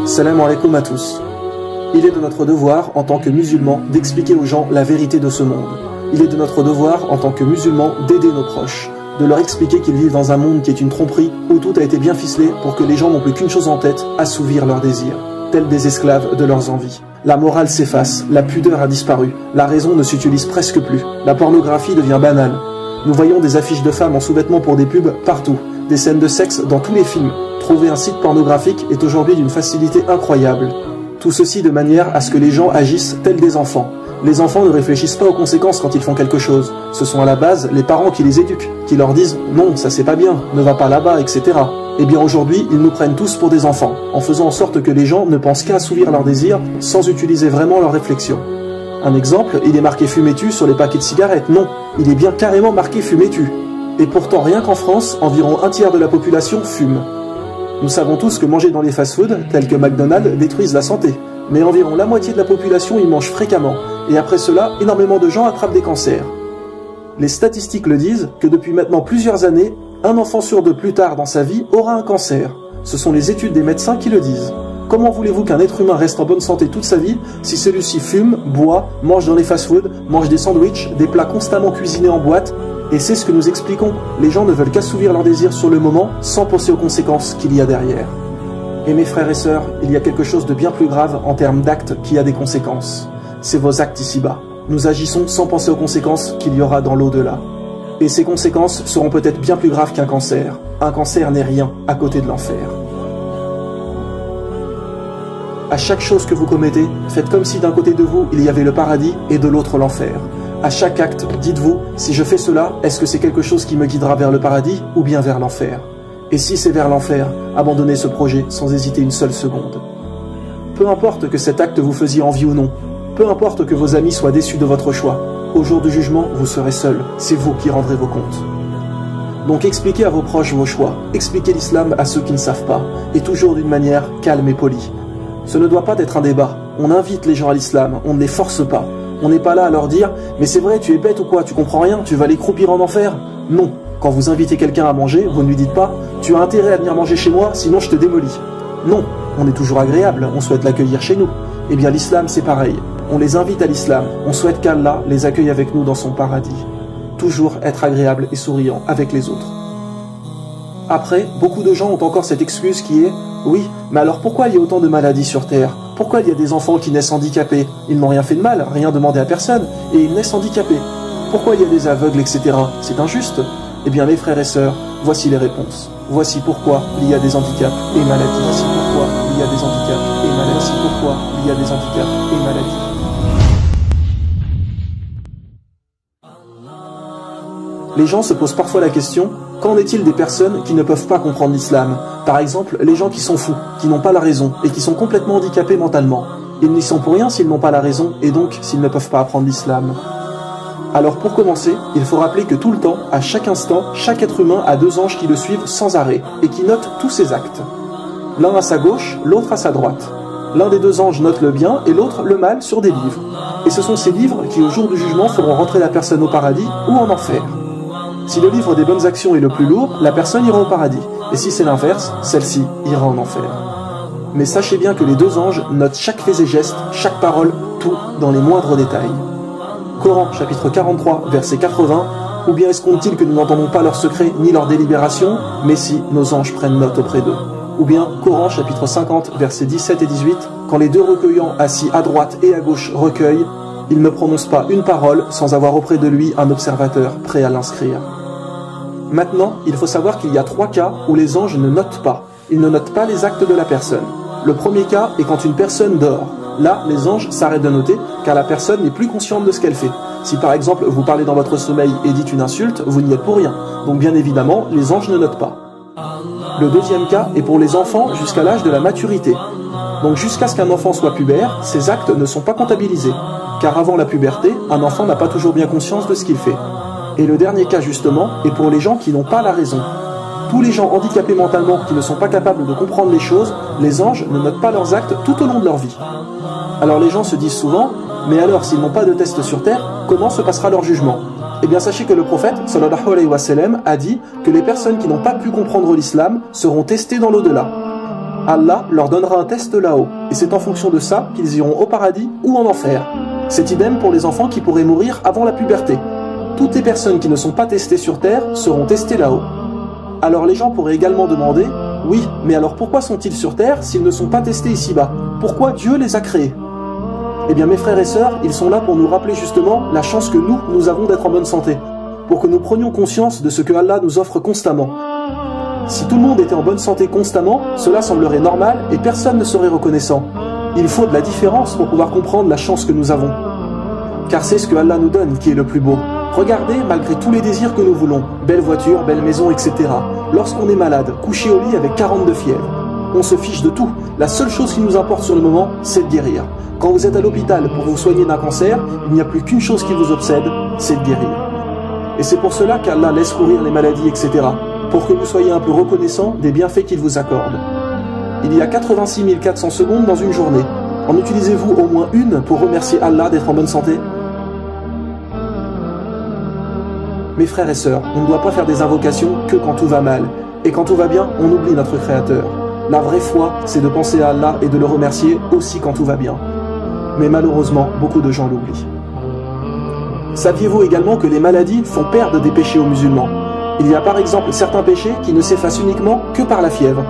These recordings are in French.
Salam alaikum à tous. Il est de notre devoir, en tant que musulmans, d'expliquer aux gens la vérité de ce monde. Il est de notre devoir, en tant que musulmans, d'aider nos proches, de leur expliquer qu'ils vivent dans un monde qui est une tromperie, où tout a été bien ficelé pour que les gens n'ont plus qu'une chose en tête, assouvir leurs désirs, tels des esclaves de leurs envies. La morale s'efface, la pudeur a disparu, la raison ne s'utilise presque plus, la pornographie devient banale. Nous voyons des affiches de femmes en sous-vêtements pour des pubs partout, des scènes de sexe dans tous les films. Trouver un site pornographique est aujourd'hui d'une facilité incroyable. Tout ceci de manière à ce que les gens agissent tels des enfants. Les enfants ne réfléchissent pas aux conséquences quand ils font quelque chose. Ce sont à la base les parents qui les éduquent, qui leur disent « non, ça c'est pas bien, ne va pas là-bas, etc. » Eh bien aujourd'hui, ils nous prennent tous pour des enfants, en faisant en sorte que les gens ne pensent qu'à assouvir leurs désirs sans utiliser vraiment leur réflexion. Un exemple, il est marqué « fumez-tu » sur les paquets de cigarettes. Non, il est bien carrément marqué « fumez-tu ». Et pourtant, rien qu'en France, environ un tiers de la population fume. Nous savons tous que manger dans les fast-foods, tels que McDonald's, détruisent la santé. Mais environ la moitié de la population y mange fréquemment. Et après cela, énormément de gens attrapent des cancers. Les statistiques le disent que depuis maintenant plusieurs années, un enfant sur deux plus tard dans sa vie aura un cancer. Ce sont les études des médecins qui le disent. Comment voulez-vous qu'un être humain reste en bonne santé toute sa vie si celui-ci fume, boit, mange dans les fast-foods, mange des sandwichs, des plats constamment cuisinés en boîte? Et c'est ce que nous expliquons. Les gens ne veulent qu'assouvir leurs désirs sur le moment sans penser aux conséquences qu'il y a derrière. Et mes frères et sœurs, il y a quelque chose de bien plus grave en termes d'actes qui a des conséquences. C'est vos actes ici-bas. Nous agissons sans penser aux conséquences qu'il y aura dans l'au-delà. Et ces conséquences seront peut-être bien plus graves qu'un cancer. Un cancer n'est rien à côté de l'enfer. À chaque chose que vous commettez, faites comme si d'un côté de vous il y avait le paradis et de l'autre l'enfer. À chaque acte, dites-vous, si je fais cela, est-ce que c'est quelque chose qui me guidera vers le paradis ou bien vers l'enfer? Et si c'est vers l'enfer, abandonnez ce projet sans hésiter une seule seconde. Peu importe que cet acte vous faisiez envie ou non, peu importe que vos amis soient déçus de votre choix, au jour du jugement, vous serez seul, c'est vous qui rendrez vos comptes. Donc expliquez à vos proches vos choix, expliquez l'islam à ceux qui ne savent pas, et toujours d'une manière calme et polie. Ce ne doit pas être un débat, on invite les gens à l'islam, on ne les force pas. On n'est pas là à leur dire « Mais c'est vrai, tu es bête ou quoi, tu comprends rien, tu vas aller croupir en enfer ?» Non, quand vous invitez quelqu'un à manger, vous ne lui dites pas « Tu as intérêt à venir manger chez moi, sinon je te démolis. » Non, on est toujours agréable, on souhaite l'accueillir chez nous. Eh bien l'islam c'est pareil, on les invite à l'islam, on souhaite qu'Allah les accueille avec nous dans son paradis. Toujours être agréable et souriant avec les autres. Après, beaucoup de gens ont encore cette excuse qui est « Oui, mais alors pourquoi il y a autant de maladies sur Terre ? Pourquoi il y a des enfants qui naissent handicapés? Ils n'ont rien fait de mal, rien demandé à personne, et ils naissent handicapés. Pourquoi il y a des aveugles, etc. C'est injuste? Eh bien mes frères et sœurs, voici les réponses. Voici pourquoi il y a des handicaps et maladies. Voici pourquoi il y a des handicaps et maladies. Voici pourquoi il y a des handicaps et maladies. Les gens se posent parfois la question, qu'en est-il des personnes qui ne peuvent pas comprendre l'islam? Par exemple, les gens qui sont fous, qui n'ont pas la raison et qui sont complètement handicapés mentalement. Ils n'y sont pour rien s'ils n'ont pas la raison et donc s'ils ne peuvent pas apprendre l'islam. Alors pour commencer, il faut rappeler que tout le temps, à chaque instant, chaque être humain a deux anges qui le suivent sans arrêt et qui notent tous ses actes. L'un à sa gauche, l'autre à sa droite. L'un des deux anges note le bien et l'autre le mal sur des livres. Et ce sont ces livres qui au jour du jugement feront rentrer la personne au paradis ou en enfer. Si le livre des bonnes actions est le plus lourd, la personne ira au paradis. Et si c'est l'inverse, celle-ci ira en enfer. Mais sachez bien que les deux anges notent chaque fait et geste, chaque parole, tout dans les moindres détails. Coran, chapitre 43, verset 80. Ou bien escompte-t-il que nous n'entendons pas leurs secrets ni leurs délibérations, mais si nos anges prennent note auprès d'eux. Ou bien Coran, chapitre 50, versets 17 et 18. Quand les deux recueillants assis à droite et à gauche recueillent, il ne prononce pas une parole sans avoir auprès de lui un observateur prêt à l'inscrire. Maintenant, il faut savoir qu'il y a trois cas où les anges ne notent pas. Ils ne notent pas les actes de la personne. Le premier cas est quand une personne dort. Là, les anges s'arrêtent de noter car la personne n'est plus consciente de ce qu'elle fait. Si par exemple vous parlez dans votre sommeil et dites une insulte, vous n'y êtes pour rien. Donc bien évidemment, les anges ne notent pas. Le deuxième cas est pour les enfants jusqu'à l'âge de la maturité. Donc jusqu'à ce qu'un enfant soit pubère, ses actes ne sont pas comptabilisés. Car avant la puberté, un enfant n'a pas toujours bien conscience de ce qu'il fait. Et le dernier cas justement est pour les gens qui n'ont pas la raison. Tous les gens handicapés mentalement qui ne sont pas capables de comprendre les choses, les anges ne notent pas leurs actes tout au long de leur vie. Alors les gens se disent souvent, mais alors s'ils n'ont pas de test sur terre, comment se passera leur jugement? Eh bien sachez que le prophète, sallallahu alayhi wa sallam, a dit que les personnes qui n'ont pas pu comprendre l'islam seront testées dans l'au-delà. Allah leur donnera un test là-haut, et c'est en fonction de ça qu'ils iront au paradis ou en enfer. C'est idem pour les enfants qui pourraient mourir avant la puberté. Toutes les personnes qui ne sont pas testées sur terre seront testées là-haut. Alors les gens pourraient également demander, oui, mais alors pourquoi sont-ils sur terre s'ils ne sont pas testés ici-bas? Pourquoi Dieu les a créés? Eh bien mes frères et sœurs, ils sont là pour nous rappeler justement la chance que nous avons d'être en bonne santé, pour que nous prenions conscience de ce que Allah nous offre constamment. Si tout le monde était en bonne santé constamment, cela semblerait normal et personne ne serait reconnaissant. Il faut de la différence pour pouvoir comprendre la chance que nous avons. Car c'est ce que Allah nous donne qui est le plus beau. Regardez, malgré tous les désirs que nous voulons, belle voiture, belle maison, etc. Lorsqu'on est malade, couché au lit avec 42 fièvres, on se fiche de tout. La seule chose qui nous importe sur le moment, c'est de guérir. Quand vous êtes à l'hôpital pour vous soigner d'un cancer, il n'y a plus qu'une chose qui vous obsède, c'est de guérir. Et c'est pour cela qu'Allah laisse courir les maladies, etc. Pour que vous soyez un peu reconnaissant des bienfaits qu'il vous accorde. Il y a 86 400 secondes dans une journée. En utilisez-vous au moins une pour remercier Allah d'être en bonne santé? Mes frères et sœurs, on ne doit pas faire des invocations que quand tout va mal. Et quand tout va bien, on oublie notre Créateur. La vraie foi, c'est de penser à Allah et de le remercier aussi quand tout va bien. Mais malheureusement, beaucoup de gens l'oublient. Saviez-vous également que les maladies font perdre des péchés aux musulmans? Il y a par exemple certains péchés qui ne s'effacent uniquement que par la fièvre.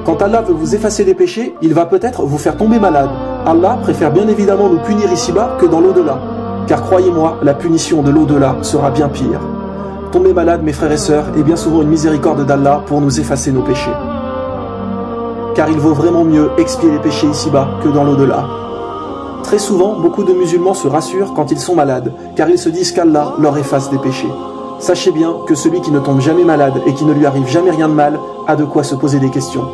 Quand Allah veut vous effacer des péchés, il va peut-être vous faire tomber malade. Allah préfère bien évidemment nous punir ici-bas que dans l'au-delà. Car croyez-moi, la punition de l'au-delà sera bien pire. Tomber malade, mes frères et sœurs, est bien souvent une miséricorde d'Allah pour nous effacer nos péchés. Car il vaut vraiment mieux expier les péchés ici-bas que dans l'au-delà. Très souvent, beaucoup de musulmans se rassurent quand ils sont malades, car ils se disent qu'Allah leur efface des péchés. Sachez bien que celui qui ne tombe jamais malade et qui ne lui arrive jamais rien de mal a de quoi se poser des questions.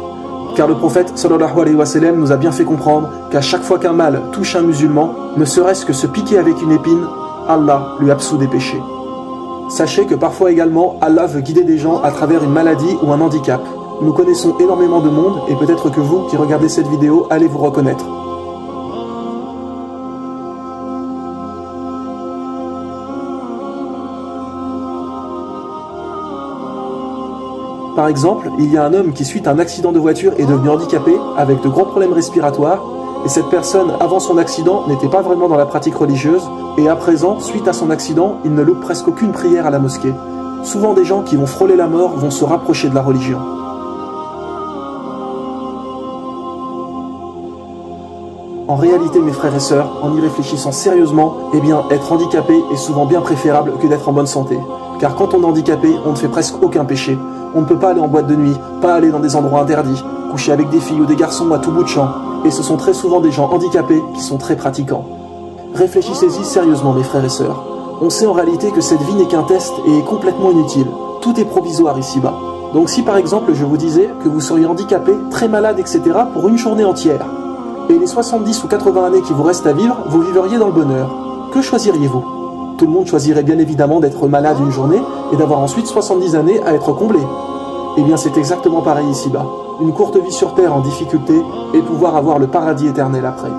Car le prophète sallallahu alayhi wa sallam nous a bien fait comprendre qu'à chaque fois qu'un mal touche un musulman, ne serait-ce que se piquer avec une épine, Allah lui absout des péchés. Sachez que parfois également, Allah veut guider des gens à travers une maladie ou un handicap. Nous connaissons énormément de monde et peut-être que vous qui regardez cette vidéo allez vous reconnaître. Par exemple, il y a un homme qui suite à un accident de voiture est devenu handicapé avec de gros problèmes respiratoires et cette personne avant son accident n'était pas vraiment dans la pratique religieuse et à présent, suite à son accident, il ne loupe presque aucune prière à la mosquée. Souvent des gens qui vont frôler la mort vont se rapprocher de la religion. En réalité, mes frères et sœurs, en y réfléchissant sérieusement, eh bien, être handicapé est souvent bien préférable que d'être en bonne santé. Car quand on est handicapé, on ne fait presque aucun péché. On ne peut pas aller en boîte de nuit, pas aller dans des endroits interdits, coucher avec des filles ou des garçons à tout bout de champ. Et ce sont très souvent des gens handicapés qui sont très pratiquants. Réfléchissez-y sérieusement, mes frères et sœurs. On sait en réalité que cette vie n'est qu'un test et est complètement inutile. Tout est provisoire ici-bas. Donc si par exemple je vous disais que vous seriez handicapé, très malade, etc. pour une journée entière, et les 70 ou 80 années qui vous restent à vivre, vous vivriez dans le bonheur, que choisiriez-vous? Tout le monde choisirait bien évidemment d'être malade une journée et d'avoir ensuite 70 années à être comblé. Eh bien c'est exactement pareil ici-bas. Une courte vie sur terre en difficulté et pouvoir avoir le paradis éternel après.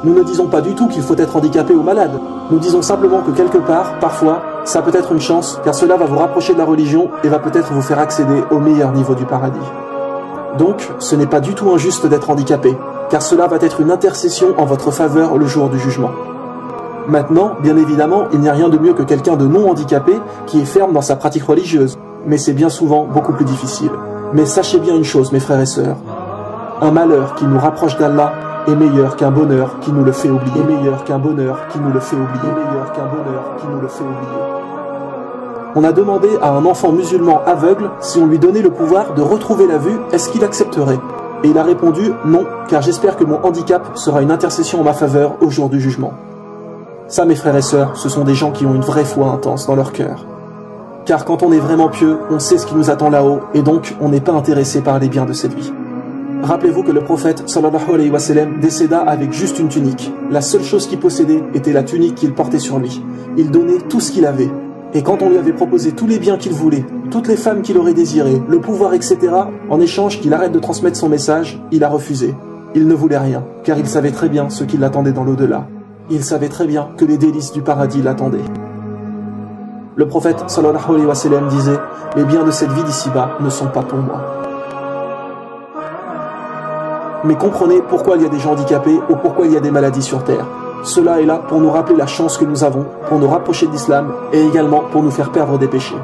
Nous ne disons pas du tout qu'il faut être handicapé ou malade. Nous disons simplement que quelque part, parfois, ça peut être une chance, car cela va vous rapprocher de la religion et va peut-être vous faire accéder au meilleur niveau du paradis. Donc, ce n'est pas du tout injuste d'être handicapé, car cela va être une intercession en votre faveur le jour du jugement. Maintenant, bien évidemment, il n'y a rien de mieux que quelqu'un de non handicapé qui est ferme dans sa pratique religieuse, mais c'est bien souvent beaucoup plus difficile. Mais sachez bien une chose, mes frères et sœurs, un malheur qui nous rapproche d'Allah est meilleur qu'un bonheur qui nous le fait oublier. Meilleur qu'un bonheur qui nous le fait oublier. Meilleur qu'un bonheur qui nous le fait oublier. On a demandé à un enfant musulman aveugle si on lui donnait le pouvoir de retrouver la vue, est-ce qu'il accepterait? Et il a répondu non, car j'espère que mon handicap sera une intercession en ma faveur au jour du jugement. Ça, mes frères et sœurs, ce sont des gens qui ont une vraie foi intense dans leur cœur. Car quand on est vraiment pieux, on sait ce qui nous attend là-haut, et donc on n'est pas intéressé par les biens de cette vie. Rappelez-vous que le prophète sallallahu alayhi wa sallam décéda avec juste une tunique. La seule chose qu'il possédait était la tunique qu'il portait sur lui. Il donnait tout ce qu'il avait. Et quand on lui avait proposé tous les biens qu'il voulait, toutes les femmes qu'il aurait désirées, le pouvoir, etc., en échange qu'il arrête de transmettre son message, il a refusé. Il ne voulait rien, car il savait très bien ce qui l'attendait dans l'au-delà. Il savait très bien que les délices du paradis l'attendaient. Le prophète sallallahu alayhi wa sallam disait « Les biens de cette vie d'ici-bas ne sont pas pour moi. » mais comprenez pourquoi il y a des gens handicapés ou pourquoi il y a des maladies sur Terre. Cela est là pour nous rappeler la chance que nous avons, pour nous rapprocher de l'islam et également pour nous faire perdre des péchés.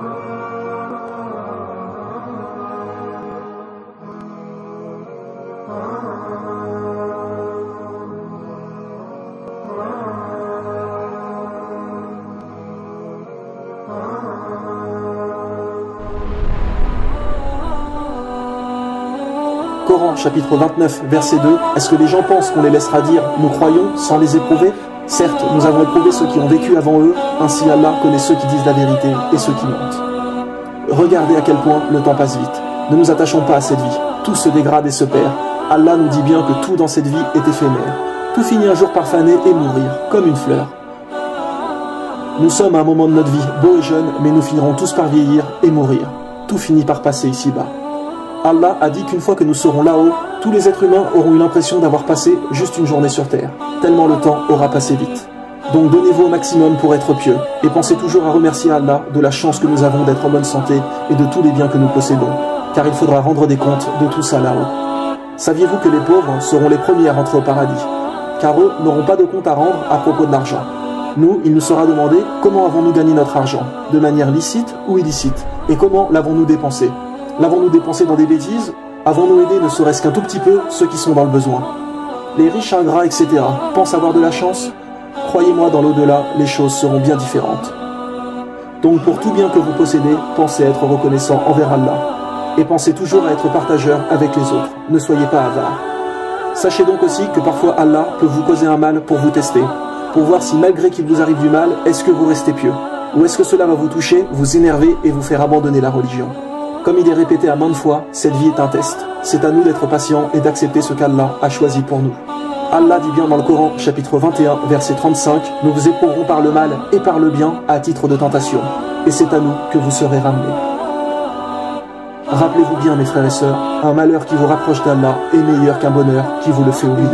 Coran, chapitre 29, verset 2, est-ce que les gens pensent qu'on les laissera dire « nous croyons » sans les éprouver? Certes, nous avons éprouvé ceux qui ont vécu avant eux, ainsi Allah connaît ceux qui disent la vérité et ceux qui mentent. Regardez à quel point le temps passe vite. Ne nous attachons pas à cette vie. Tout se dégrade et se perd. Allah nous dit bien que tout dans cette vie est éphémère. Tout finit un jour par faner et mourir, comme une fleur. Nous sommes à un moment de notre vie beau et jeune, mais nous finirons tous par vieillir et mourir. Tout finit par passer ici-bas. Allah a dit qu'une fois que nous serons là-haut, tous les êtres humains auront eu l'impression d'avoir passé juste une journée sur Terre, tellement le temps aura passé vite. Donc donnez-vous au maximum pour être pieux, et pensez toujours à remercier Allah de la chance que nous avons d'être en bonne santé et de tous les biens que nous possédons, car il faudra rendre des comptes de tout ça là-haut. Saviez-vous que les pauvres seront les premiers à rentrer au paradis, car eux n'auront pas de compte à rendre à propos de l'argent. Nous, il nous sera demandé comment avons-nous gagné notre argent, de manière licite ou illicite, et comment l'avons-nous dépensé. L'avons-nous dépensé dans des bêtises? Avons-nous aidé ne serait-ce qu'un tout petit peu ceux qui sont dans le besoin? Les riches ingrats, etc. pensent avoir de la chance? Croyez-moi, dans l'au-delà, les choses seront bien différentes. Donc pour tout bien que vous possédez, pensez à être reconnaissant envers Allah. Et pensez toujours à être partageur avec les autres. Ne soyez pas avares. Sachez donc aussi que parfois Allah peut vous causer un mal pour vous tester. Pour voir si malgré qu'il vous arrive du mal, est-ce que vous restez pieux? Ou est-ce que cela va vous toucher, vous énerver et vous faire abandonner la religion? Comme il est répété à maintes fois, cette vie est un test. C'est à nous d'être patients et d'accepter ce qu'Allah a choisi pour nous. Allah dit bien dans le Coran, chapitre 21, verset 35, « Nous vous éprouverons par le mal et par le bien à titre de tentation, et c'est à nous que vous serez ramenés. » Rappelez-vous bien, mes frères et sœurs, un malheur qui vous rapproche d'Allah est meilleur qu'un bonheur qui vous le fait oublier.